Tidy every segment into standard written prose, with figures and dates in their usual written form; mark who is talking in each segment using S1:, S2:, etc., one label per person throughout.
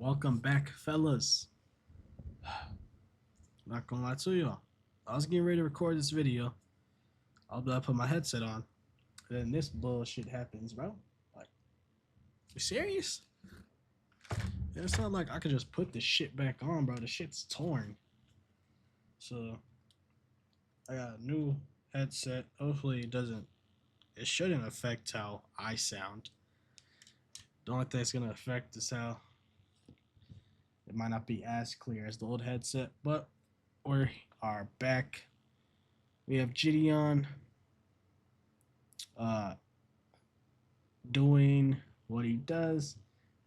S1: Welcome back, fellas. Not gonna lie to y'all. I was getting ready to record this video. I put my headset on. And then this bullshit happens, bro. Like, you serious? And it's not like I could just put this shit back on, bro. The shit's torn. So, I got a new headset. Hopefully it shouldn't affect how I sound. The only thing that's gonna affect is how it might not be as clear as the old headset, but we are back. We have Gideon doing what he does,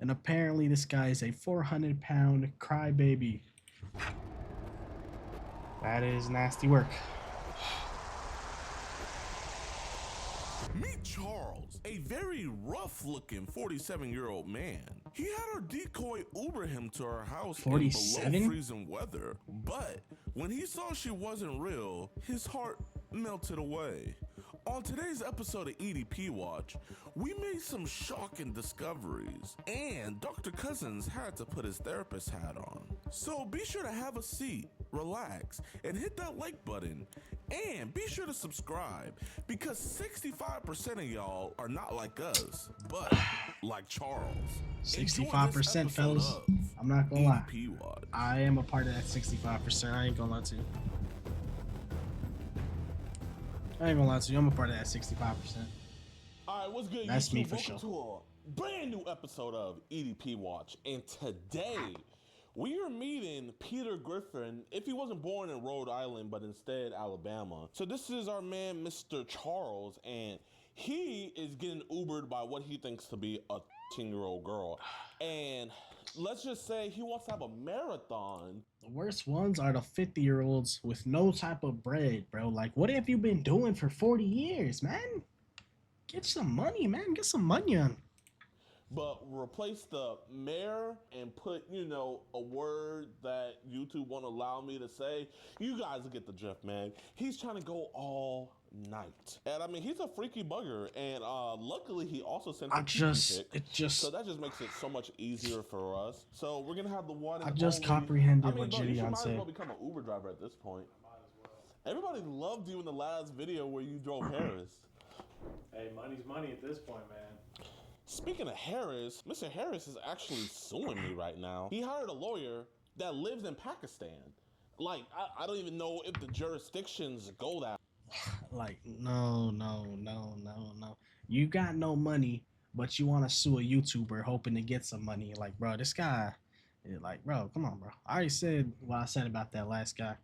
S1: and apparently this guy is a 400-pound crybaby. That is nasty work.
S2: Meet Charles, a very rough-looking 47-year-old man. He had our decoy Uber him to our house
S1: 47?
S2: in below freezing weather, but when he saw she wasn't real, his heart melted away. On today's episode of EDP Watch, we made some shocking discoveries, and Dr. Cousins had to put his therapist hat on. So be sure to have a seat, relax, and hit that like button. And be sure to subscribe, because 65% of y'all are not like us, but like Charles.
S1: 65%, fellas. I'm not gonna lie. I am a part of that 65%. I ain't gonna lie to you. I ain't gonna lie to you. I'm a part of that 65%.
S2: All right, what's good?
S1: That's
S2: YouTube?
S1: me for
S2: Welcome
S1: sure.
S2: to a brand new episode of EDP Watch, and today we are meeting Peter Griffin, if he wasn't born in Rhode Island, but instead Alabama. So this is our man, Mr. Charles, and he is getting Ubered by what he thinks to be a 10-year-old girl. And let's just say he wants to have a marathon.
S1: The worst ones are the 50-year-olds with no type of bread, bro. Like, what have you been doing for 40 years, man? Get some money, man. Get some money on.
S2: But replace the mayor and put, you know, a word that YouTube won't allow me to say. You guys will get the drift, man. He's trying to go all night. And I mean, he's a freaky bugger. And luckily, he also sent a pic. So that just makes it so much easier for us. So we're going to have the one and
S1: comprehended what
S2: bro,
S1: Gideon
S2: might as
S1: said.
S2: well become an Uber driver at this point. Everybody loved you in the last video where you drove Harris.
S3: Hey, money's money at this point, man.
S2: Speaking of Harris, Mr. Harris is actually suing me right now. He hired a lawyer that lives in Pakistan. Like, I don't even know if the jurisdictions go that.
S1: Like, no. You got no money, but you want to sue a YouTuber hoping to get some money. Like, bro, this guy, like, bro, come on, bro. I already said what I said about that last guy.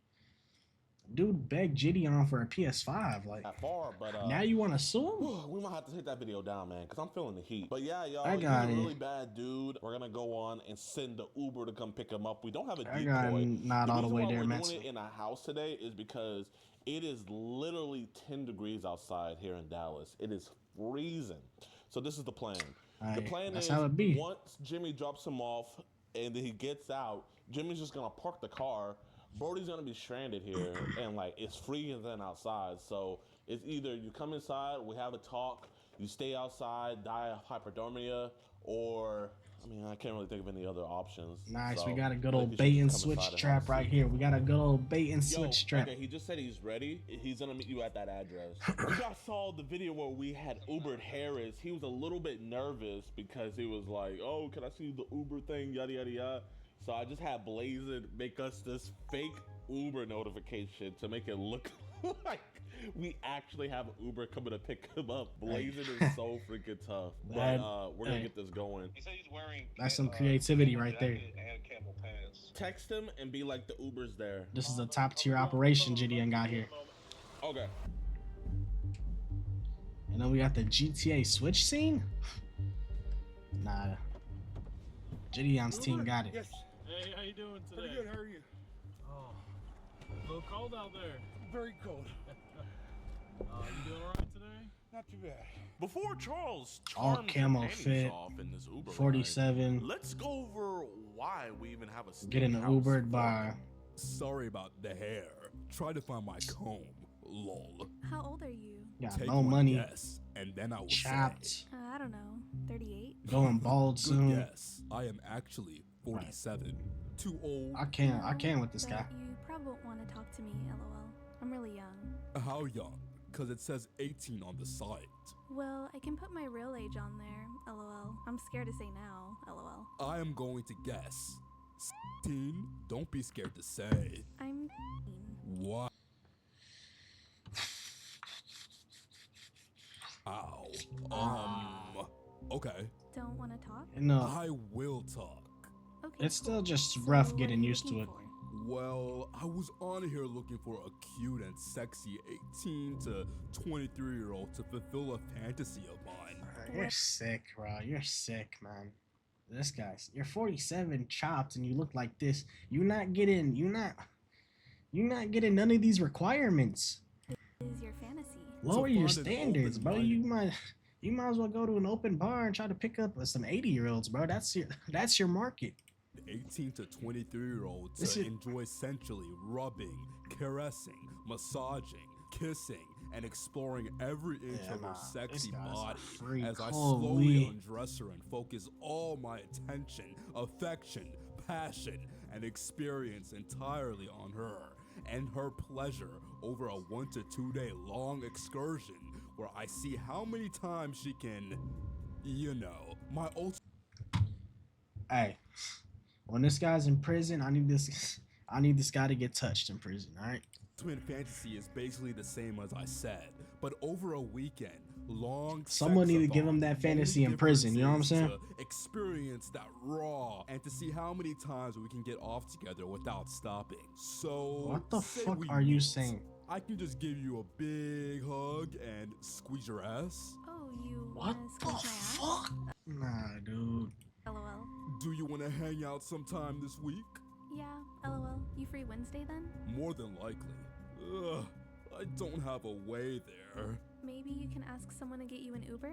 S1: Dude begged Gideon for a PS5. Like,
S2: that far, but
S1: now you want to sue him?
S2: We might have to take that video down, man, because I'm feeling the heat. But yeah, y'all,
S1: I
S2: he's
S1: got
S2: a
S1: it.
S2: really bad dude. We're gonna go on and send the Uber to come pick him up. We don't have a decoy.
S1: I got not all the way there, man.
S2: We're doing it in a house today is because it is literally 10 degrees outside here in Dallas. It is freezing. So this is the plan. The plan is once Jimmy drops him off and then he gets out, Jimmy's just gonna park the car. Brody's gonna be stranded here, and like it's freezing outside. So it's either you come inside, we have a talk, you stay outside, die of hypothermia, or I mean I can't really think of any other options.
S1: Nice,
S2: so
S1: we got a good old bait and switch trap right here. We got a good old bait and switch trap.
S2: Okay, he just said he's ready. He's gonna meet you at that address. You guys saw the video where we had Ubered Harris. He was a little bit nervous because he was like, "Oh, can I see the Uber thing?" Yada yada yada. So I just had Blazin make us this fake Uber notification to make it look like we actually have an Uber coming to pick him up. Blazin is so freaking tough. But we're gonna get this going.
S4: He said he's wearing
S1: that's some creativity right there.
S4: And camel pants.
S2: Text him and be like, the Uber's there.
S1: This is a top tier operation Gideon got here.
S2: Okay.
S1: And then we got the GTA Switch scene. Nah. Gideon's team got it.
S3: Yes. Hey, how you doing today?
S4: Pretty good, how are you?
S3: Oh, a little cold out there.
S4: Very cold.
S3: You doing alright today?
S4: Not too bad.
S2: Before Charles
S1: all
S2: charms
S1: camo
S2: your
S1: fit,
S2: panties off in this Uber
S1: 47.
S2: ride, let's go over why we even have a
S1: Getting Ubered by.
S5: Sorry about the hair. Try to find my comb. Lol.
S6: How old are you?
S1: Got
S5: Take
S1: no
S5: one
S1: money.
S5: guess. and then I will
S1: Chopped.
S5: say.
S6: I don't know, 38?
S1: Going bald soon.
S5: Yes, I am actually 47. Right. Too old.
S1: I can't with this guy.
S6: You probably won't want to talk to me, lol. I'm really young.
S5: How young? Because it says 18 on the site.
S6: Well, I can put my real age on there, lol. I'm scared to say now, lol.
S5: I am going to guess 16. Don't be scared to say.
S6: I'm 18.
S5: What? Ow. Okay.
S6: Don't want to talk?
S1: No.
S5: I will talk.
S6: Okay.
S1: It's still just
S6: So
S1: rough
S6: what
S1: getting
S6: are you
S1: used to
S6: looking
S1: it.
S6: for?
S5: Well, I was on here looking for a cute and sexy 18 to 23-year-old to fulfill a fantasy of mine.
S1: You're sick, bro. You're sick, man. This guy's. You're 47, chopped, and you look like this. You're not getting none of these requirements.
S6: Is your fantasy?
S1: Lower your standards, bro. You might as well go to an open bar and try to pick up some 80-year-olds, bro. That's your market.
S5: 18 to 23-year-olds to enjoy sensually rubbing, caressing, massaging, kissing, and exploring every inch of her sexy body as I slowly undress her and focus all my attention, affection, passion, and experience entirely on her and her pleasure over a 1 to 2 day long excursion where I see how many times she can, my ultimate.
S1: Hey, when this guy's in prison, I need this guy to get touched in prison, all right?
S5: Twin fantasy is basically the same as I said, but over a weekend, long.
S1: Someone need to give him that fantasy in prison. You know what I'm saying?
S5: To experience that raw and to see how many times we can get off together without stopping. So
S1: what the fuck are you saying?
S5: I can just give you a big hug and squeeze your ass.
S6: Oh, you
S1: what the
S6: squeeze my
S1: fuck? Nah, dude.
S6: LOL.
S5: Do you want to hang out sometime this week?
S6: Yeah, LOL. You free Wednesday then?
S5: More than likely. Ugh, I don't have a way there.
S6: Maybe you can ask someone to get you an Uber?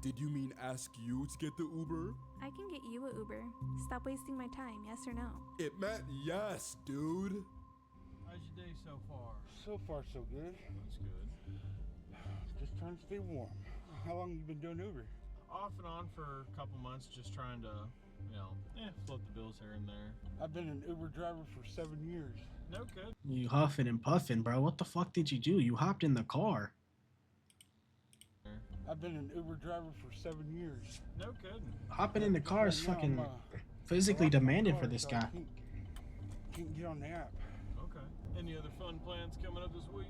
S5: Did you mean ask you to get the Uber?
S6: I can get you a Uber. Stop wasting my time, yes or no?
S5: It meant yes, dude.
S3: How's your day so far?
S4: So far, so good.
S3: That's good.
S4: Just trying to stay warm. How long you been doing Uber?
S3: Off and on for a couple months, just trying to, float the bills here and there.
S4: I've been an Uber driver for 7 years.
S3: No good.
S1: You huffing and puffing, bro. What the fuck did you do? You hopped in the car.
S4: I've been an Uber driver for 7 years.
S3: No good.
S1: Hopping in the car is fucking physically demanded for this guy.
S4: Can't get on the app.
S3: Okay. Any other fun plans coming up this week?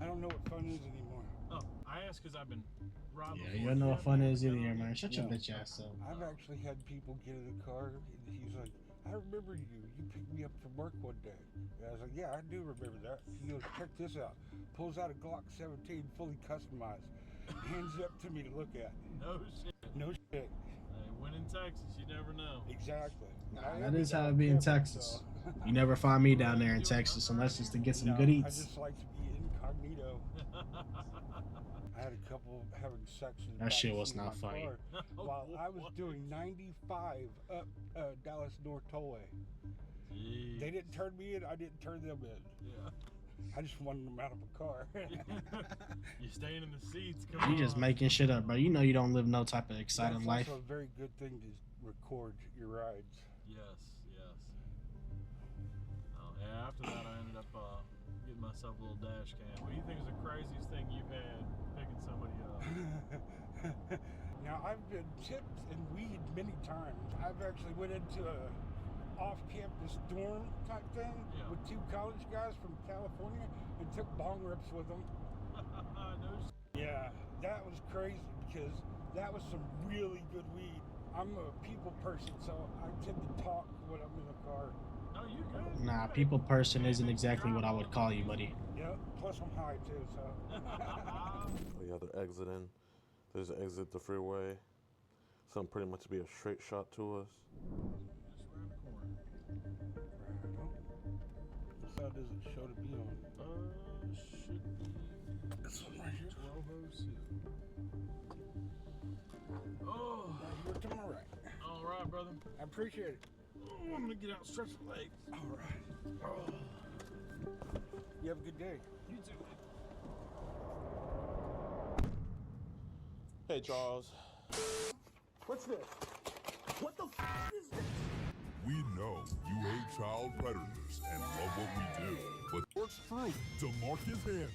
S4: I don't know what fun is anymore.
S3: Oh, I asked because I've been robbed.
S1: Yeah, you don't know what fun is either, man. Shut your bitch ass up.
S4: I've actually had people get in the car and he's like, I remember you. You picked me up from work one day. And I was like, yeah, I do remember that. He goes, check this out. Pulls out a Glock 17 fully customized. Hands it up to me to look at.
S3: No shit.
S4: No shit.
S3: Hey, when in Texas, you never know.
S4: Exactly.
S1: Nah, that is how it be in Texas. You never find me down there in Texas unless it's to get some good eats.
S4: I just like to be incognito. I had a couple having sex in the
S1: That shit
S4: backseat
S1: was
S4: of
S1: not
S4: my
S1: funny.
S4: car while I was doing 95 up Dallas North Tollway.
S3: Jeez.
S4: They didn't turn me in, I didn't turn them in.
S3: Yeah.
S4: I just wanted them out of a car.
S3: You're staying in the seats. Come
S1: You just
S3: on.
S1: making shit up, bro. You know you don't live no type of exciting
S4: That's
S1: life.
S4: also a very good thing to record your rides.
S3: Yes. Oh, yeah, after that, I ended up getting myself a little dash cam. What do you think is the craziest thing you've had picking somebody up?
S4: Now, I've been tipped and weed many times. I've actually went into a off-campus dorm type thing with 2 college guys from California and took bong rips with them.
S3: No shit.
S4: Yeah, that was crazy because that was some really good weed. I'm a people person, so I tend to talk when I'm in the car.
S3: No, you good.
S1: Nah, people person isn't exactly what I would call you, buddy.
S4: Yep, plus I'm high too, so.
S2: Oh yeah, they're exiting. There's an exit the freeway. Something pretty much to be a straight shot to us.
S3: Just around the corner.
S4: What side does it show to be on?
S3: Should be
S4: This one right here.
S3: 1202. Oh.
S4: Right here to my right.
S3: All right, brother.
S4: I appreciate it.
S3: Oh, I'm gonna get out and stretch my legs.
S4: All right. Oh. You have a good day.
S3: You too.
S2: Hey, Charles.
S7: What's this? What the f is this?
S8: We know you hate child predators and love what we do, but works true to Marcus Handsome.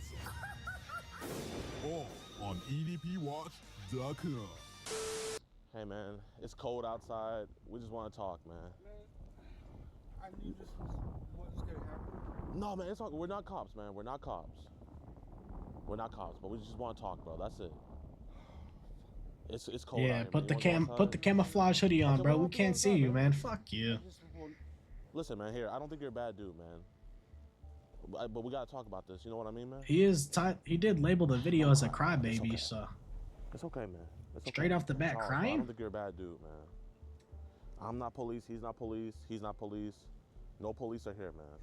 S8: All on EDPWatch.com.
S2: Hey, man, it's cold outside. We just want to talk, man.
S4: I knew this was going to happen.
S2: No, man, it's all, we're not cops, man. We're not cops. We're not cops, but we just want to talk, bro. That's it. It's cold.
S1: Yeah,
S2: out here,
S1: put the camouflage hoodie on, bro. We can't see you, man. Fuck you.
S2: Listen, man, here, I don't think you're a bad dude, man. But we gotta talk about this. You know what I mean, man?
S1: He did label the video as a crybaby,
S2: okay.
S1: so.
S2: It's okay, man. It's okay.
S1: Straight off the bat,
S2: Charles,
S1: crying?
S2: I don't think you're a bad dude, man. I'm not police. He's not police. He's not police. No police are here, man.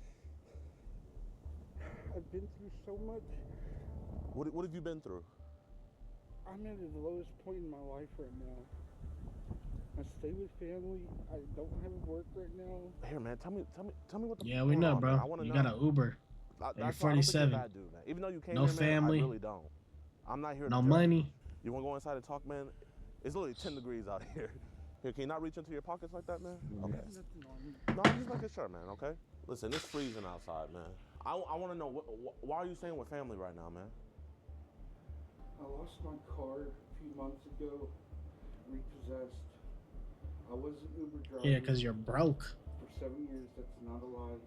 S4: I've been through so much.
S2: What have you been through?
S4: I'm at the lowest point in my life right now. I stay with family. I don't have work right now.
S2: Here, man, tell me what the.
S1: Yeah, we know, bro. You got an Uber. You're 47.
S2: Bad dude, man. Even though you came
S1: no
S2: here, man,
S1: family.
S2: I really don't. I'm not here.
S1: No
S2: to
S1: money.
S2: You want to go inside and talk, man? It's literally 10 degrees out here. Here, can you not reach into your pockets like that, man? Okay. No, I'm just making sure, man. Okay. Listen, it's freezing outside, man. I want to know why are you staying with family right now, man?
S4: I lost my car a few months ago, repossessed. I was an Uber driver.
S1: Yeah, because you're broke.
S4: For 7 years, that's not a lie.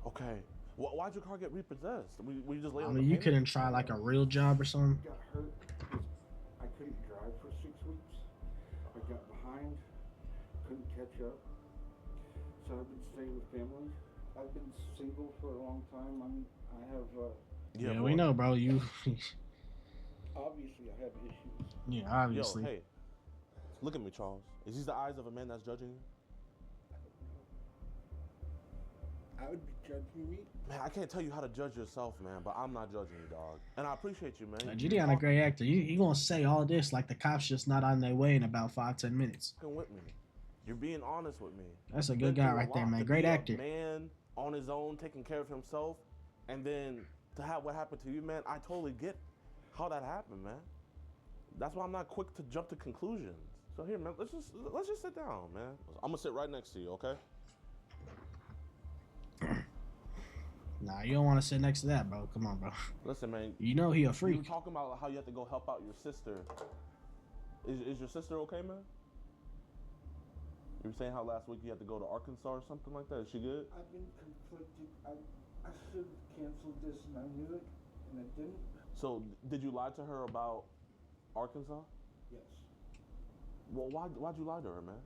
S2: Okay. Why'd your car get repossessed? We just lay on
S1: I
S2: the
S1: mean, you
S2: payment?
S1: couldn't try like a real job or something.
S4: I got hurt because I couldn't drive for 6 weeks. I got behind, couldn't catch up. So I've been staying with family. I've been single for a long time. I have.
S1: Yeah, we know, bro. You.
S4: Obviously, I have issues.
S1: Yeah, obviously.
S2: Yo, hey, look at me, Charles. Is these the eyes of a man that's judging you?
S4: I would be judging me.
S2: Man, I can't tell you how to judge yourself, man, but I'm not judging you, dog. And I appreciate you, man.
S1: Gideon a great actor. He gonna say all this like the cops just not on their way in about 5-10 minutes.
S2: With me. You're being honest with me.
S1: That's a good guy right there, man. Great actor.
S2: Man on his own, taking care of himself, and then to have what happened to you, man, I totally get how that happened, man. That's why I'm not quick to jump to conclusions. So here, man, let's just sit down, man. I'm gonna sit right next to you, okay?
S1: Nah, you don't want to sit next to that, bro. Come on, bro.
S2: Listen, man.
S1: You know he a freak.
S2: You were talking about how you have to go help out your sister. Is your sister okay, man? You were saying how last week you had to go to Arkansas or something like that. Is she good?
S4: I've been conflicted. I should have canceled this, and I knew it, and I didn't.
S2: So, did you lie to her about Arkansas?
S4: Yes.
S2: Well, why'd you lie to her, man?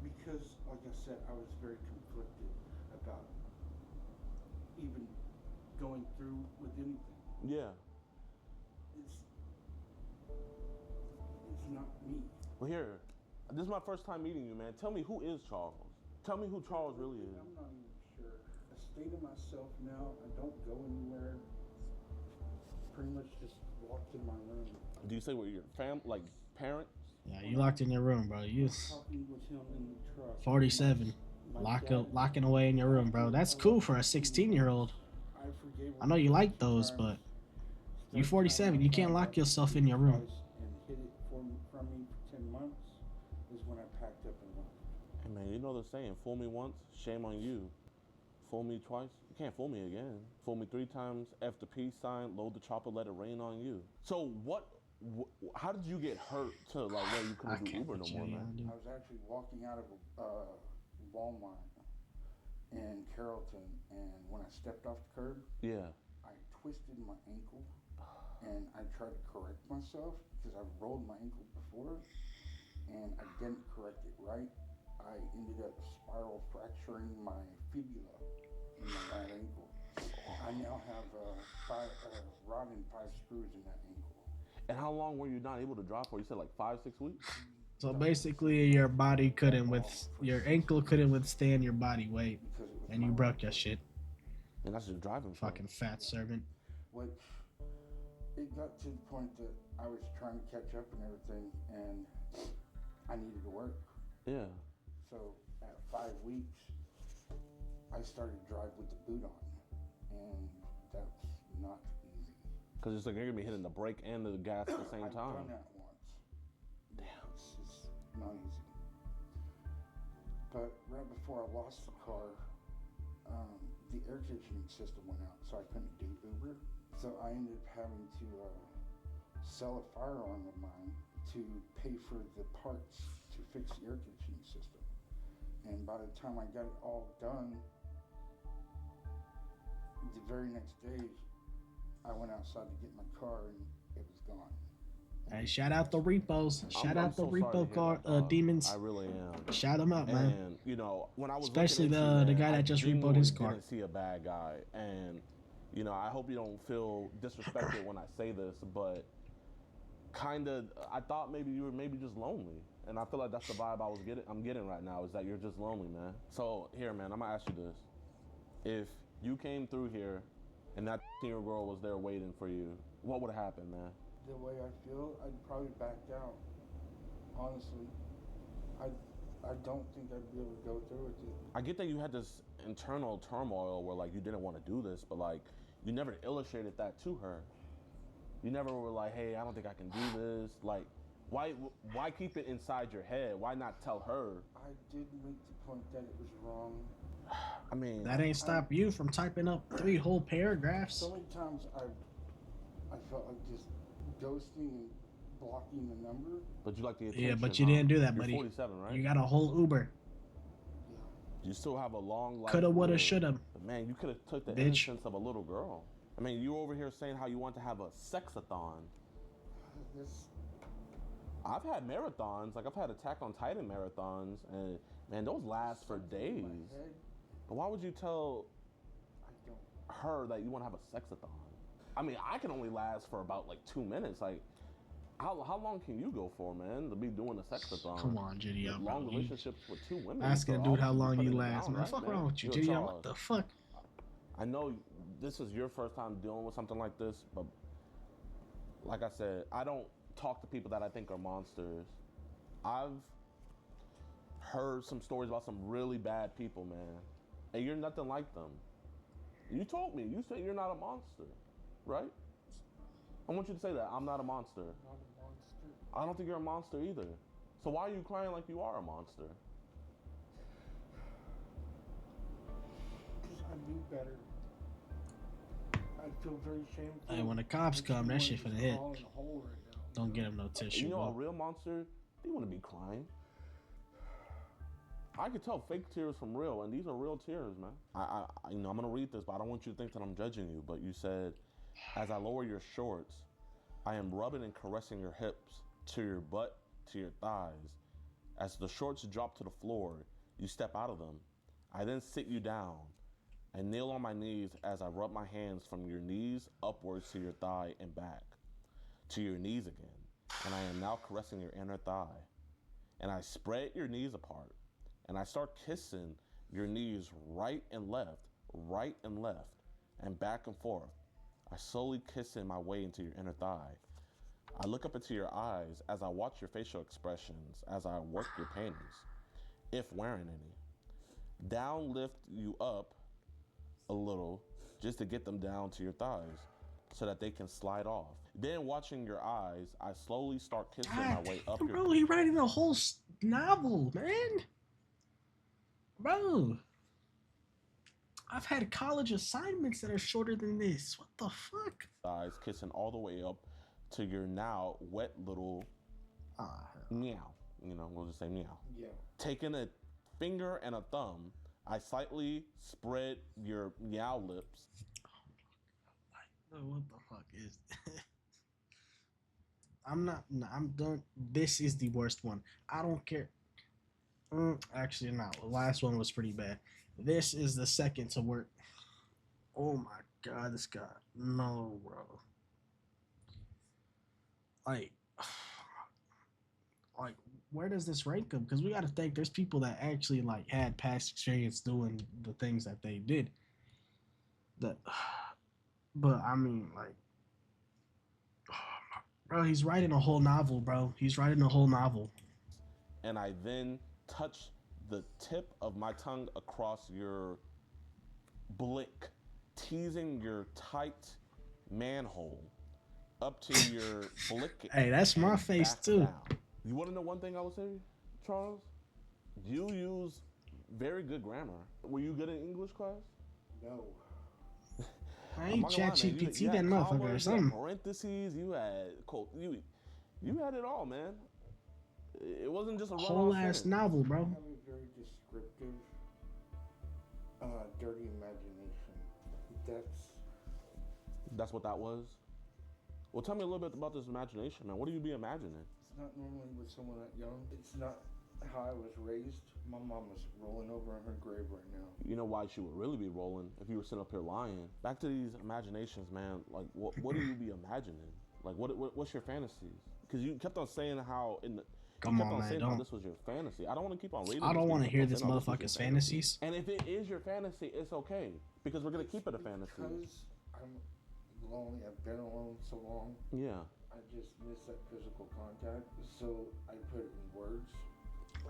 S4: Because, like I said, I was very conflicted about even going through with anything.
S2: Yeah.
S4: It's not me.
S2: Well, here, this is my first time meeting you, man. Tell me, who is Charles? Tell me who Charles really is.
S4: I'm not even sure. I stay to myself now. I don't go anywhere. Pretty much just locked in my room.
S2: Do you say with your like parents?
S1: Yeah, you locked in your room, bro. You
S4: talking with him in the truck.
S1: 47, locking away in your room, bro. That's cool for a 16-year-old. I know you like those, but you 47. You can't lock yourself in your room.
S4: And hid it from me for 10 months is when I packed up and left.
S2: Hey, man, you know the saying, fool me once, shame on you. Fool me twice, you can't fool me again. Fool me 3 times, F the peace sign, load the chopper, let it rain on you. So how did you get hurt to like where you couldn't do Uber no more, man?
S4: I was actually walking out of Walmart in Carrollton, and when I stepped off the curb,
S2: yeah,
S4: I twisted my ankle, and I tried to correct myself because I've rolled my ankle before, and I didn't correct it right. I ended up spiral fracturing my fibula in my right ankle. I now have a rod and 5 screws in that ankle.
S2: And how long were you not able to drive for? You said like 5-6 weeks?
S1: So basically, your ankle couldn't withstand your body weight, and you broke your shit.
S2: And that's just driving.
S1: Fucking fat servant.
S4: Which it got to the point that I was trying to catch up and everything, and I needed to work.
S2: Yeah.
S4: So at 5 weeks, I started to drive with the boot on, and that's not easy.
S2: Because it's like you're gonna be hitting the brake and the gas at the same time.
S4: I've done that once. Damn. It's just not easy. But right before I lost the car, the air conditioning system went out, so I couldn't do Uber. So I ended up having to sell a firearm of mine to pay for the parts to fix the air conditioning system. And by the time I got it all done, the very next day, I went outside to get my car and it was gone.
S1: Hey, shout out the repos. Shout out the repo car demons.
S2: I really am.
S1: Shout them out, man.
S2: And you know, when I was
S1: especially
S2: the
S1: guy that just repoed his car.
S2: I didn't see a bad guy, and you know, I hope you don't feel disrespected when I say this, but kind of, I thought maybe you were just lonely, and I feel like that's the vibe I'm getting right now, is that you're just lonely, man. So here, man, I'm gonna ask you this: if you came through here and that 10-year-old girl was there waiting for you, what would have happened, man?
S4: The way I feel, I'd probably back out. Honestly, I don't think I'd be able to go through with it. I
S2: get that you had this internal turmoil where like you didn't want to do this, but like you never illustrated that to her. You never were like, hey, I don't think I can do this. Like, why keep it inside your head? Why not tell her?
S4: I did make the point that it was wrong.
S2: I mean,
S1: that ain't stop you from typing up 3 whole paragraphs.
S4: So many times I felt like just ghosting and blocking the number.
S2: But you like the attention.
S1: Yeah, but you didn't do that, buddy.
S2: You're 47, right?
S1: You got a whole Uber.
S2: Yeah. You still have a long life.
S1: Coulda, woulda, shoulda.
S2: Man, you could have took the innocence of a little girl. I mean, you were over here saying how you want to have a sexathon. I've had marathons. Like, I've had Attack on Titan marathons, and man, those last for days. But why would you tell her that you want to have a sexathon? I mean, I can only last for about like 2 minutes. Like, how long can you go for, man, to be doing a sexathon?
S1: Come on, JDL, bro.
S2: Long relationships with 2 women.
S1: Asking a dude how long you last, man. Fuck wrong with you, JDL? What the fuck?
S2: I know this is your first time dealing with something like this, but like I said, I don't talk to people that I think are monsters. I've heard some stories about some really bad people, man. And you're nothing like them. You told me. You said you're not a monster, right? I want you to say that. I'm not a monster.
S4: Not a monster.
S2: I don't think you're a monster either. So why are you crying like you are a monster?
S4: Because I knew better. I feel very shameful.
S1: Hey, when the cops come, that shit for the hit. Don't get him no tissue.
S2: You know, a real monster, they want to be crying. I could tell fake tears from real, and these are real tears, man. You know, I'm gonna read this, but I don't want you to think that I'm judging you. But you said, as I lower your shorts, I am rubbing and caressing your hips, to your butt, to your thighs. As the shorts drop to the floor, you step out of them. I then sit you down. I kneel on my knees as I rub my hands from your knees upwards to your thigh and back, to your knees again. And I am now caressing your inner thigh. And I spread your knees apart. And I start kissing your knees right and left, and back and forth. I slowly kissing my way into your inner thigh. I look up into your eyes as I watch your facial expressions as I work your panties, if wearing any. Down lift you up a little just to get them down to your thighs so that they can slide off. Then watching your eyes, I slowly start kissing my way up your...
S1: Bro, he writing a whole novel, man. Bro, I've had college assignments that are shorter than this. What the fuck?
S2: Eyes kissing all the way up to your now wet little meow. You know, we'll just say meow.
S4: Yeah.
S2: Taking a finger and a thumb, I slightly spread your meow lips.
S1: What the fuck is that? I'm done. This is the worst one. I don't care. Actually, no. The last one was pretty bad. This is the second to work. Oh my god, this guy. No, bro. Like, where does this rank him? Because we got to think there's people that actually like had past experience doing the things that they did. But I mean, like, bro, he's writing a whole novel, bro. He's writing a whole novel.
S2: And I then touch the tip of my tongue across your blick, teasing your tight manhole up to your flick.
S1: Hey, that's my face too.
S2: Down. You want to know one thing I would say, Charles? You use very good grammar. Were you good in English class?
S4: No.
S1: I ain't ChatGPT that motherfucker or something.
S2: You had parentheses. You had you had it all, man. It wasn't just a
S1: whole ass novel, bro.
S4: I have a very descriptive, dirty imagination.
S2: That's what that was. Well, tell me a little bit about this imagination, man. What do you be imagining?
S4: It's not normally with someone that young. It's not how I was raised. My mom is rolling over in her grave right now.
S2: You know why she would really be rolling if you were sitting up here lying. Back to these imaginations, man. Like, what do you be imagining? Like, what's your fantasies? Because you kept on saying how
S1: Come on, man, don't.
S2: This was your fantasy. I don't want to keep on reading.
S1: I don't want to hear this motherfucker's fantasies.
S2: And if it is your fantasy, it's okay because we're gonna keep it a fantasy.
S4: Because I'm lonely. I've been alone so long.
S2: Yeah.
S4: I just miss that physical contact. So I put it in words.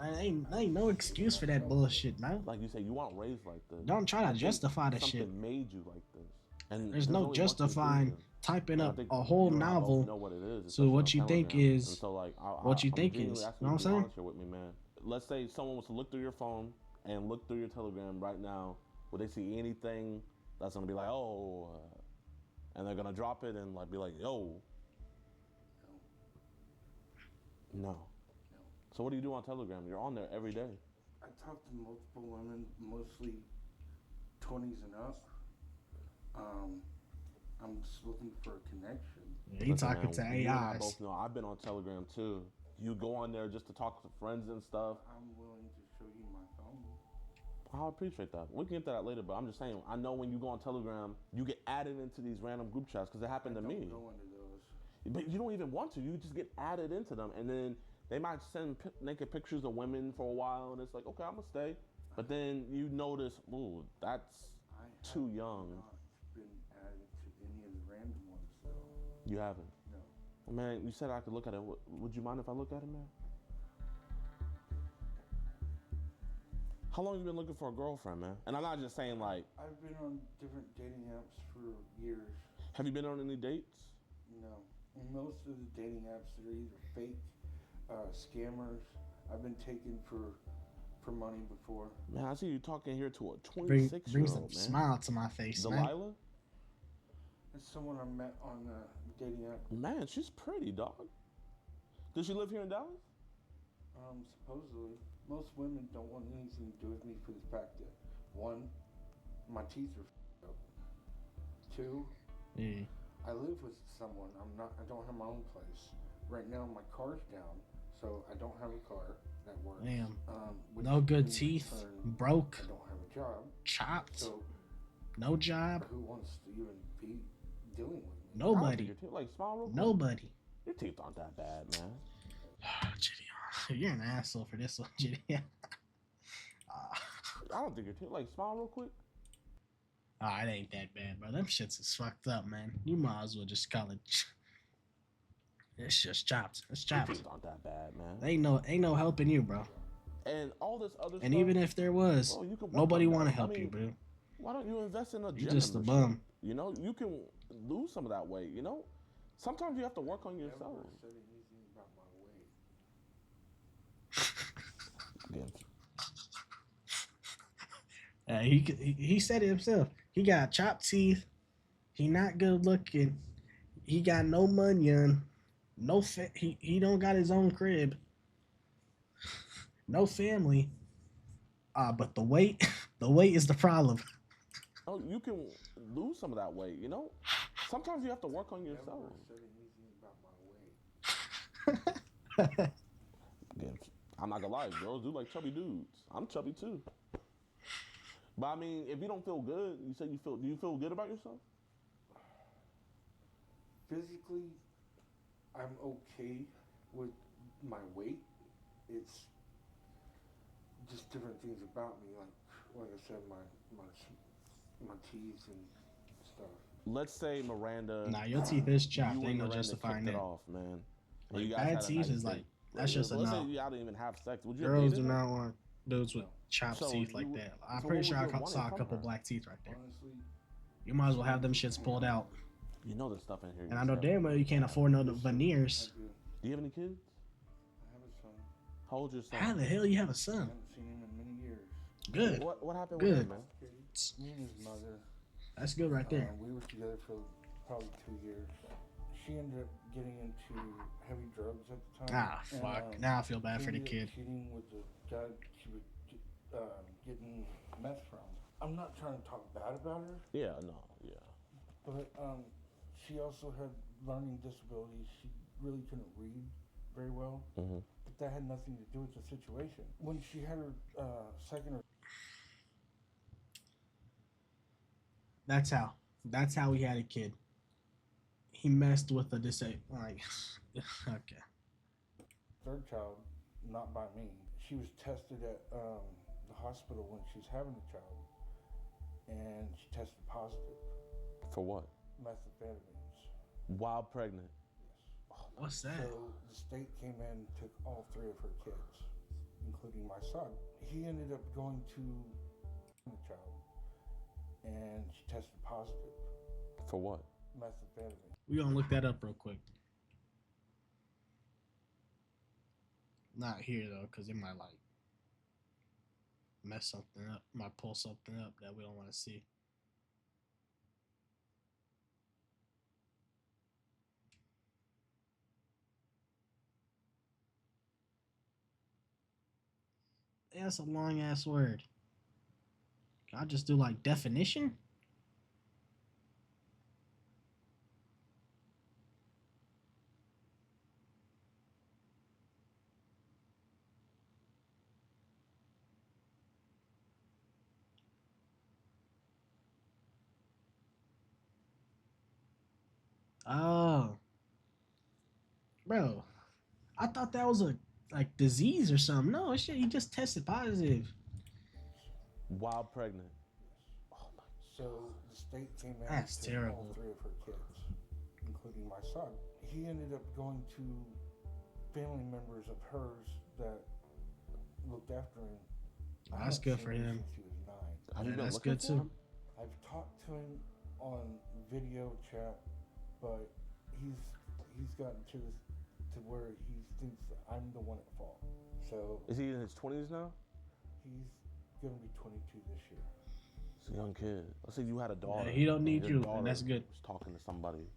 S1: I ain't no excuse for that bullshit, man.
S2: Like you say, you weren't raised like this.
S1: Don't try to justify the shit.
S2: Something made you like this. And
S1: there's no justifying typing up a whole novel.
S2: Know what it is,
S1: so what you think is
S2: so like,
S1: what you think is. You know what I'm saying?
S2: With me, man. Let's say someone was to look through your phone and look through your Telegram right now. Would they see anything that's gonna be like, oh, and they're gonna drop it and like be like, yo. No. So what do you do on Telegram? You're on there every day.
S4: I talk to multiple women, mostly 20s and up. I'm just looking for a connection.
S1: Yeah, you talking to AIs.
S2: I both know I've been on Telegram too. You go on there just to talk to friends and stuff.
S4: I'm willing to show you my phone.
S2: I appreciate that. We can get to that later, but I'm just saying, I know when you go on Telegram, you get added into these random group chats because it happened to me.
S4: I don't go into those.
S2: But you don't even want to. You just get added into them, and then they might send naked pictures of women for a while, and it's like, okay, I'm gonna stay. But then you notice, ooh, that's too young.
S4: I've been added to any of the random ones, though.
S2: You haven't?
S4: No.
S2: Well, man, you said I could look at it. Would you mind if I look at it, man? How long have you been looking for a girlfriend, man? And I'm not just saying like...
S4: I've been on different dating apps for years.
S2: Have you been on any dates?
S4: No. Most of the dating apps, they're either fake, scammers. I've been taken for money before.
S2: Man, I see you talking here to a 26-year-old,
S1: Brings a smile to my face,
S2: Delilah?
S1: man.
S4: That's someone I met on a dating app.
S2: Man, she's pretty, dog. Does she live here in Dallas?
S4: Supposedly. Most women don't want anything to do with me for the fact that, one, my teeth are f***ed up. Two, I live with someone. I don't have my own place. Right now my car's down, so I don't have a car that works.
S1: Damn. No good teeth. Broke.
S4: I don't have a job.
S1: Chopped.
S4: So
S1: no job.
S4: Who wants to even be dealing with me?
S1: Nobody.
S2: Like, smile real quick.
S1: Nobody.
S2: Your teeth aren't that bad, man.
S1: Gideon, you're an asshole for this one, Gideon.
S2: I don't think your teeth, like, smile real quick.
S1: Oh, it ain't that bad, bro. Them shits is fucked up, man. You might as well just call it. It's just chopped. It's chopped.
S2: Your teeth aren't that bad, man.
S1: Ain't no helping you, bro.
S2: And all this other stuff.
S1: And even if there was, nobody want to help you, bro.
S2: Why don't you invest in a gym?
S1: You're just a bum.
S2: You know, you can lose some of that weight, you know? Sometimes you have to work on yourself.
S4: Never said anything about my weight.
S1: He said it himself. He got chopped teeth. He not good looking. He got no money. He don't got his own crib. No family. But the weight is the problem.
S2: Oh, you can lose some of that weight, you know? Sometimes you have to work on yourself.
S4: Never said anything about my weight.
S2: Again, I'm not gonna lie, girls do like chubby dudes. I'm chubby too. But I mean, if you don't feel good, do you feel good about yourself?
S4: Physically, I'm okay with my weight. It's just different things about me, like I said, my teeth and stuff.
S2: Let's say Miranda.
S1: Nah, your teeth is chopped. Ain't no justifying that.
S2: Off, man.
S1: Like, bad teeth is like that's just a no.
S2: Let's say y'all didn't even have sex. Would you
S1: Girls do not want dudes with chopped teeth like that. I'm pretty sure I saw a couple black teeth right there.
S4: Honestly,
S1: you might as well have them shits pulled out.
S2: You know there's stuff in here.
S1: And I know damn well you can't afford no veneers.
S4: I do.
S2: Do you have any kids?
S4: I have a son.
S2: How old's your son?
S1: How the hell you have a
S4: I
S1: son?
S4: haven't seen him in many years.
S1: Good.
S2: What happened
S1: Good.
S2: with him, man?
S4: Me and his mother.
S1: That's good right there.
S4: We were together for probably 2 years. She ended up getting into heavy drugs at the time.
S1: Ah, fuck. Now I feel bad for the kid.
S4: Cheating with the guy she was getting meth from. I'm not trying to talk bad about her.
S2: Yeah, no, yeah.
S4: But she also had learning disabilities. She really couldn't read very well.
S2: Mm-hmm.
S4: But that had nothing to do with the situation. When she had her second or
S1: That's how he had a kid. He messed with a disabled. Like, okay.
S4: third child, not by me. She was tested at the hospital when she was having a child, and she tested positive.
S2: For what?
S4: Methamphetamines.
S2: While pregnant.
S4: Yes.
S1: What's that?
S4: So the state came in and took all 3 of her kids, including my son. He ended up going to the child, and she tested positive.
S2: For what?
S4: Methamphetamine.
S1: We gonna look that up real quick. Not here though, because it might like mess something up. Might pull something up that we don't want to see. Yeah, that's a long ass word. Can I just do like definition? Oh, bro, I thought that was a like disease or something. No, shit, he just tested positive.
S2: While pregnant.
S4: Oh my. So the state came in
S1: That's
S4: and took
S1: terrible.
S4: all 3 of her kids, including my son. He ended up going to family members of hers that looked after him. I
S1: That's
S4: haven't
S1: good
S4: seen
S1: for
S4: him
S1: him.
S4: since he was 9.
S2: Have you
S1: Yeah,
S2: been
S1: that's
S2: looking
S1: good
S2: for
S1: too.
S2: him?
S4: I've talked to him on video chat, but he's gotten to where he thinks that I'm the one at fault. So
S2: Is he in his 20s now?
S4: he's gonna be 22 this year.
S2: He's a young kid. Let's say you had a daughter.
S1: he don't need
S2: and
S1: you,
S2: your
S1: and that's
S2: daughter
S1: good.
S2: was talking to somebody,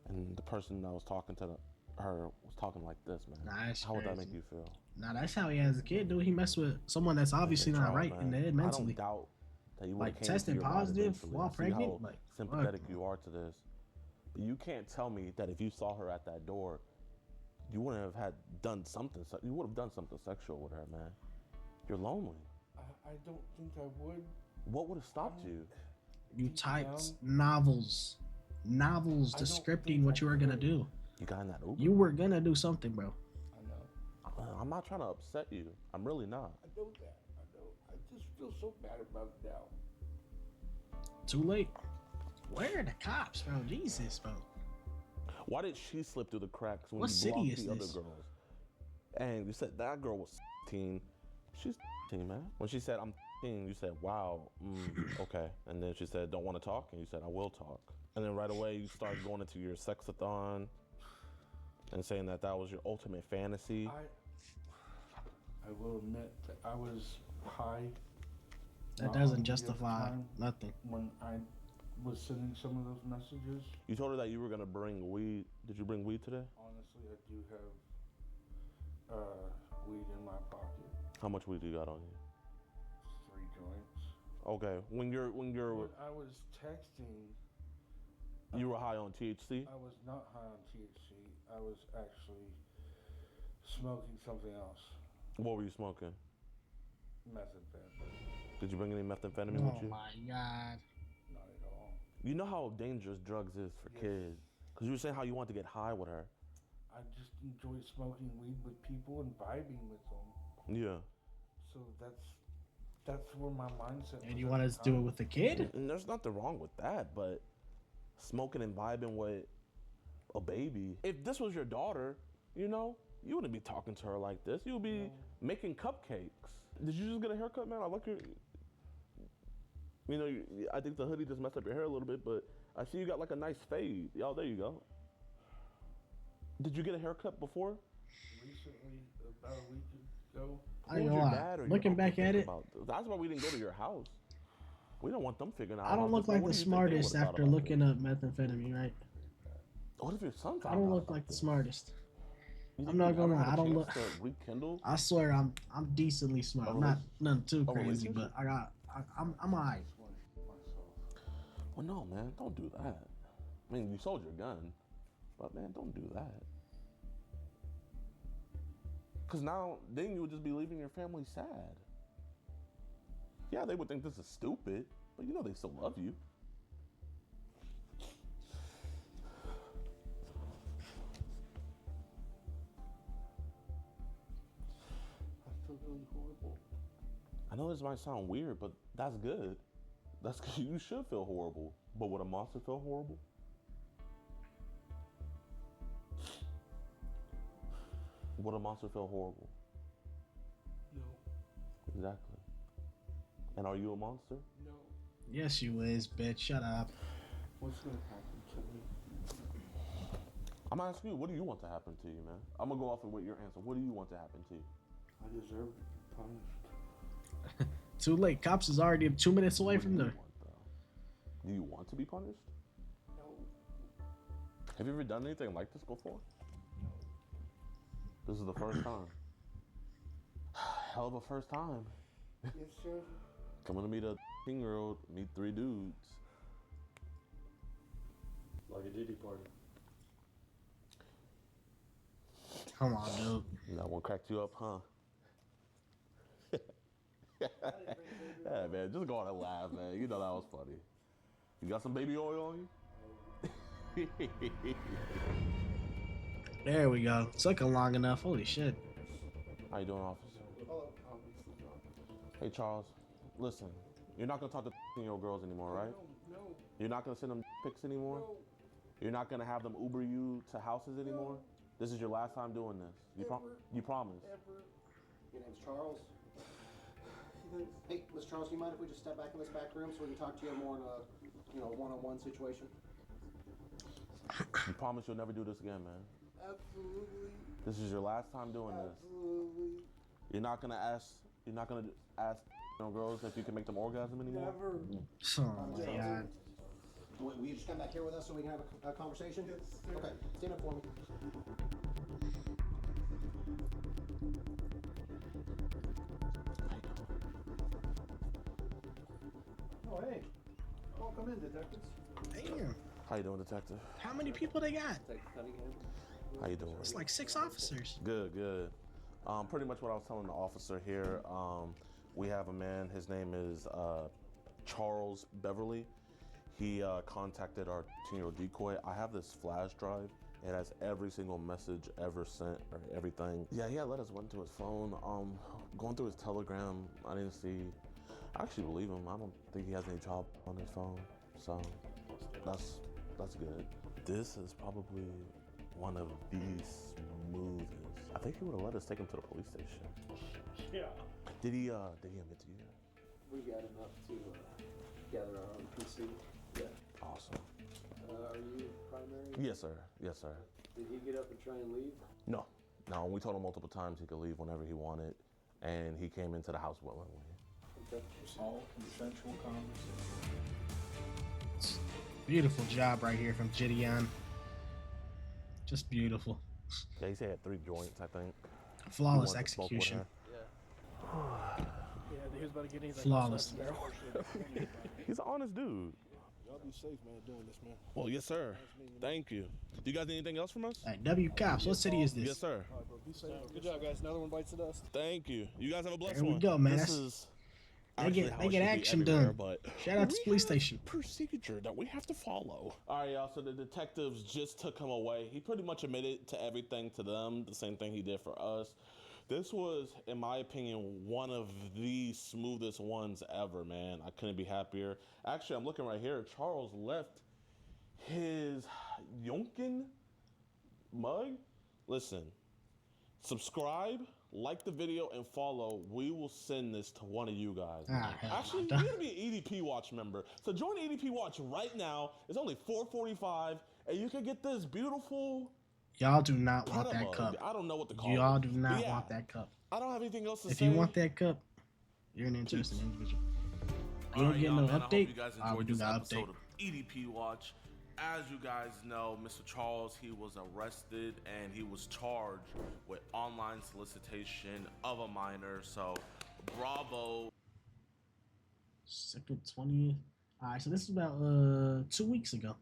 S2: and the person that was talking to her was talking like this, man.
S1: Nah, that's
S2: How would that
S1: crazy.
S2: make you feel?
S1: Nah, that's how he has a kid, dude. He messed with someone that's obviously
S2: As a
S1: not
S2: child,
S1: right in the
S2: man,
S1: head mentally.
S2: I don't doubt that you would
S1: Like,
S2: have came
S1: testing
S2: to your
S1: positive
S2: eventually.
S1: while
S2: I see
S1: pregnant?
S2: how
S1: Like,
S2: sympathetic
S1: fuck.
S2: you are to this. But you can't tell me that if you saw her at that door, you wouldn't have done something. You would have done something sexual with her, man. You're lonely.
S4: I don't think I would.
S2: What would have stopped you?
S1: You
S4: Deep
S1: typed
S4: down,
S1: novels
S4: I don't
S1: descripting
S4: think
S1: what
S4: I
S1: you were gonna
S4: could.
S1: do.
S2: You got in that Uber.
S1: You were gonna do something, bro.
S4: I know.
S2: I'm not trying to upset you. I'm really not.
S4: I know that. I know. I just feel so bad about it now.
S1: Too late. Where are the cops, bro? Jesus, bro.
S2: Why did she slip through the cracks when
S1: What
S2: you
S1: city
S2: blocked
S1: is
S2: the
S1: this?
S2: other girls? And you said that girl was 16. She's 16, man. When she said, I'm 16, you said, wow, okay. And then she said, don't want to talk? And you said, I will talk. And then right away, you started going into your sexathon and saying that that was your ultimate fantasy.
S4: I will admit that I was high.
S1: That doesn't justify nothing.
S4: When I was sending some of those messages.
S2: You told her that you were going to bring weed. Did you bring weed today?
S4: Honestly, I do have weed in my pocket.
S2: How much weed do you got on you?
S4: 3 joints.
S2: Okay. When
S4: When I was texting,
S2: you were high on THC?
S4: I was not high on THC. I was actually smoking something else.
S2: What were you smoking?
S4: Methamphetamine.
S2: Did you bring any methamphetamine with
S1: Oh
S2: you?
S1: my god.
S4: Not at all.
S2: You know how dangerous drugs is for
S4: Yes.
S2: kids? Because you were saying how you want to get high with her.
S4: I just enjoy smoking weed with people and vibing with them.
S2: Yeah.
S4: So that's where my mindset.
S1: And
S4: was
S1: you
S4: at
S1: want
S4: the
S1: us to do it
S4: time.
S1: with the kid?
S2: And there's nothing wrong with that, but smoking and vibing with a baby. If this was your daughter, you wouldn't be talking to her like this. You would be making cupcakes. Did you just get a haircut, man? I like your. I think the hoodie just messed up your hair a little bit, but I see you got like a nice fade. Yo, there you go. Did you get a haircut before?
S4: Recently, about a week ago.
S1: I ain't gonna lie. Looking back at it,
S2: that's why we didn't go to your house. We don't want them figuring out.
S1: I don't look like the smartest after looking up methamphetamine, right?
S2: What if your son?
S1: I don't look like the smartest. I'm not gonna lie. I don't look.
S2: Rekindle?
S1: I swear I'm decently smart. I'm not nothing too crazy, but I'm alright.
S2: Well, no, man, don't do that. I mean, you sold your gun, but man, don't do that. Cause now, then you would just be leaving your family sad. Yeah, they would think this is stupid, but you know they still love you.
S4: I feel really horrible.
S2: I know this might sound weird, but that's good. That's because you should feel horrible. But would a monster feel horrible? Would a monster feel horrible?
S4: No.
S2: Exactly. And are you a monster?
S4: No.
S1: Yes, you is, bitch. Shut up.
S4: What's gonna happen to me?
S2: I'm asking you, what do you want to happen to you, man? I'm gonna go off with your answer. What do you want to happen to you?
S4: I deserve to be punished.
S1: Too late. Cops is already 2 minutes away from there.
S2: Do you want to be punished?
S4: No.
S2: Have you ever done anything like this before?
S4: No.
S2: This is the first time. Hell of a first time.
S4: Yes, sir.
S2: Coming to meet a 10-year-old, meet 3 dudes.
S3: Like a Diddy party.
S1: Come on, dude.
S2: That one cracked you up, huh? Yeah, man, just go on and laugh, man. You know that was funny. You got some baby oil on you?
S1: There we go. Took long enough. Holy shit.
S2: How you doing, officer?
S4: Hello.
S2: Hey, Charles. Listen, you're not gonna talk to 10-year-old girls anymore, right?
S4: No.
S2: You're not gonna send them pics anymore?
S4: No.
S2: You're not gonna have them Uber you to houses anymore? This is your last time doing this. You promise?
S4: Ever.
S9: Your name's Charles. Hey, Mr. Charles, do you mind if we just step back in this back room so we can talk to you more in a, one-on-one situation?
S2: You promise you'll never do this again, man?
S4: Absolutely.
S2: This is your last time doing this.
S4: Absolutely.
S2: You're not gonna ask girls if you can make them orgasm anymore?
S4: Never.
S1: Oh my god.
S9: Will you just come back here with us so we can have a conversation?
S4: Yes, sir.
S9: Okay, stand up for me.
S7: Oh, hey. Welcome in, detectives.
S1: Damn.
S2: How you doing, detective?
S1: How many people they got?
S2: How you doing?
S1: It's like 6 officers.
S2: Good, good. Pretty much what I was telling the officer here, we have a man, his name is Charles Beverly. He contacted our 10-year-old decoy. I have this flash drive. It has every single message ever sent or everything. Yeah, he had let us went to his phone. Going through his Telegram, I didn't see. I actually believe him. I don't think he has any child on his phone. So that's good. This is probably one of the smoothest. I think he would have let us take him to the police station.
S3: Yeah.
S2: Did he admit to you?
S9: We got enough to gather our own PC. Yeah.
S2: Awesome.
S9: Are you primary?
S2: Yes, sir. Yes, sir.
S9: Did he get up and try and leave?
S2: No. We told him multiple times he could leave whenever he wanted, and he came into the house willingly.
S9: Okay.
S3: All consensual conversation.
S1: Beautiful job right here from Gideon. Just beautiful.
S2: Yeah, he said he had 3 joints, I think.
S1: Flawless execution.
S9: Yeah, he was about to get anything.
S1: Flawless.
S2: He's an honest dude.
S7: Y'all be safe, man, doing this, man.
S2: Well, yes, sir. Thank you. Do you guys need anything else from us?
S1: All right, W Cops, what city is this?
S2: Yes, sir.
S7: All right, bro, be safe. Good job, guys. Another one bites the dust.
S2: Thank you. You guys have a blessed
S1: There we
S2: one.
S1: go, man.
S2: This
S1: That's-
S2: is
S1: They
S2: actually
S1: get
S2: how it should be
S1: action
S2: everywhere,
S1: done.
S2: but
S1: Shout out to
S2: we
S1: police
S2: have
S1: station.
S2: procedure that we have to follow. All right, y'all. So the detectives just took him away. He pretty much admitted to everything to them, the same thing he did for us. This was, in my opinion, one of the smoothest ones ever, man. I couldn't be happier. Actually, I'm looking right here. Charles left his Yonkin mug. Listen, subscribe, like the video and follow. We will send this to one of you guys. Actually,
S1: no.
S2: you're gonna be an EDP Watch member. So join EDP Watch right now. It's only $4.45, and you can get this beautiful.
S1: Y'all do not want that cup.
S2: I don't know what to call it.
S1: Y'all do not want that cup.
S2: I don't have anything else to say.
S1: If you want that cup, you're an interesting individual. You don't get no update.
S2: I hope you guys enjoyed
S1: this
S2: episode of EDP Watch. As you guys know, Mr. Charles, he was arrested and he was charged with online solicitation of a minor. So, bravo.
S1: Second 20th. All right, so this is about 2 weeks ago.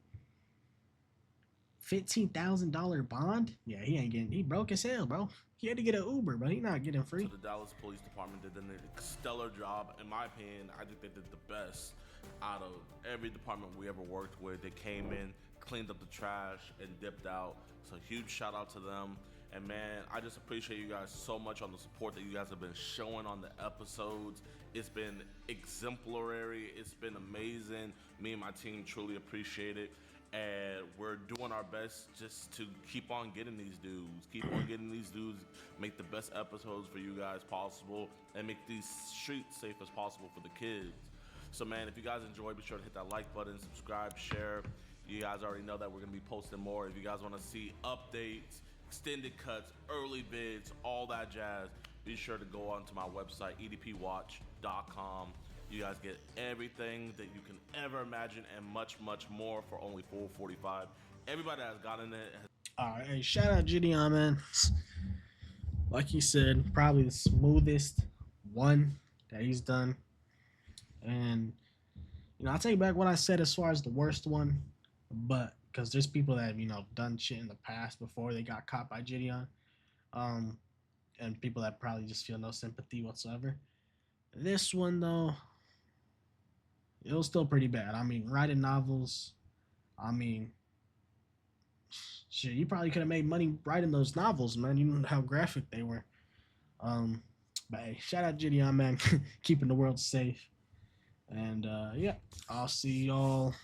S1: $15,000 bond? Yeah, he ain't getting. He broke as hell, bro. He had to get an Uber, but he not getting free.
S2: So the Dallas Police Department did a stellar job. In my opinion, I think they did the best out of every department we ever worked with. They came in, cleaned up the trash, and dipped out. So huge shout out to them. And man, I just appreciate you guys so much on the support that you guys have been showing on the episodes. It's been exemplary. It's been amazing. Me and my team truly appreciate it. And we're doing our best just to keep on getting these dudes. Make the best episodes for you guys possible, and make these streets safe as possible for the kids. So man, if you guys enjoyed, be sure to hit that like button, subscribe, share. You guys already know that we're gonna be posting more. If you guys wanna see updates, extended cuts, early vids, all that jazz, be sure to go onto my website, edpwatch.com. You guys get everything that you can ever imagine and much, much more for only $4.45. Everybody that's gotten it.
S1: All right, hey, shout out Gideon, man. Like he said, probably the smoothest one that he's done. And, you know, I'll take back what I said as far as the worst one, but because there's people that have, you know, done shit in the past before they got caught by Gideon. And people that probably just feel no sympathy whatsoever. This one, though, it was still pretty bad. I mean, writing novels, I mean, shit, you probably could have made money writing those novels, man. You know how graphic they were. But hey, shout out Gideon, man, keeping the world safe. And yeah, I'll see y'all.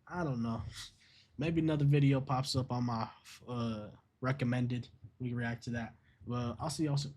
S1: I don't know. Maybe another video pops up on my recommended. We react to that. Well, I'll see y'all soon.